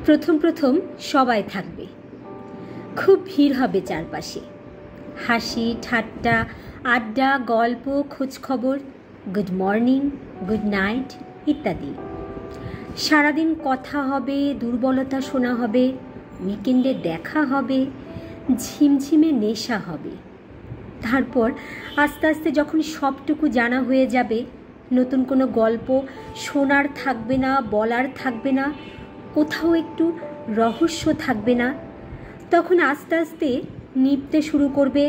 প্রথম প্রথম সবাই থাকবে, খুব ভিড় হবে চারপাশে, হাসি ঠাট্টা আড্ডা গল্প খোঁজখবর, গুড মর্নিং গুড নাইট ইত্যাদি। সারাদিন কথা হবে, দুর্বলতা শোনা হবে, উইকেন্ডে দেখা হবে, ঝিমঝিমে নেশা হবে। তারপর আস্তে আস্তে যখন সবটুকু জানা হয়ে যাবে, নতুন কোনো গল্প শোনার থাকবে না, বলার থাকবে না, কোথাও একটু রহস্য থাকবে না, তখন আস্তে আস্তে নিভতে শুরু করবে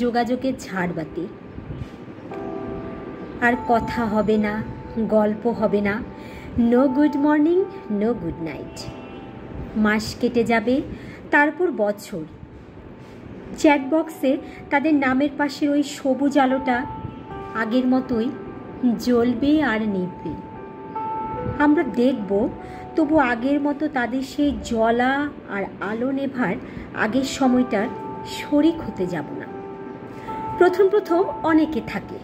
যোগাযোগের ঝাড়বাতি। আর কথা হবে না, গল্প হবে না, no good morning no good night. মাস কেটে যাবে, তারপর বছর। চ্যাট বক্সে তাদের নামের পাশের ওই সবুজ আলোটা আগের মতোই জ্বলবে আর নিভবে। আমরা দেখব, তবু আগের মতো তাদের সেই জ্বলা আর আলো নেভার আগের সময়টার শরিক হতে যাব না। প্রথম প্রথম অনেকে থাকে,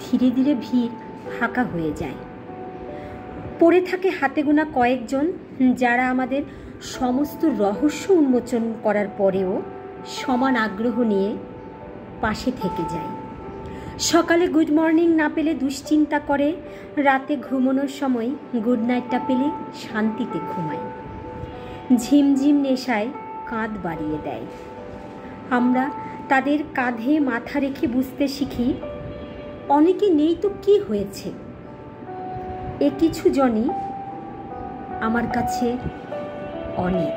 ধীরে ধীরে ভিড় ফাঁকা হয়ে যায়। পড়ে থাকে হাতে গোনা কয়েকজন, যারা আমাদের সমস্ত রহস্য উন্মোচন করার পরেও সমান আগ্রহ নিয়ে পাশে থেকে যায়। সকালে গুড মর্নিং না পেলে দুশ্চিন্তা করে, রাতে ঘুমানোর সময় গুড নাইটটা পেলে শান্তিতে ঘুমায়, ঝিমঝিম নেশায় কাঁধ বাড়িয়ে দেয়। আমরা তাদের কাঁধে মাথা রেখে বুঝতে শিখি, অনেকে নেই তো কি হয়েছে, এ কিছু জনই আমার কাছে অনেক।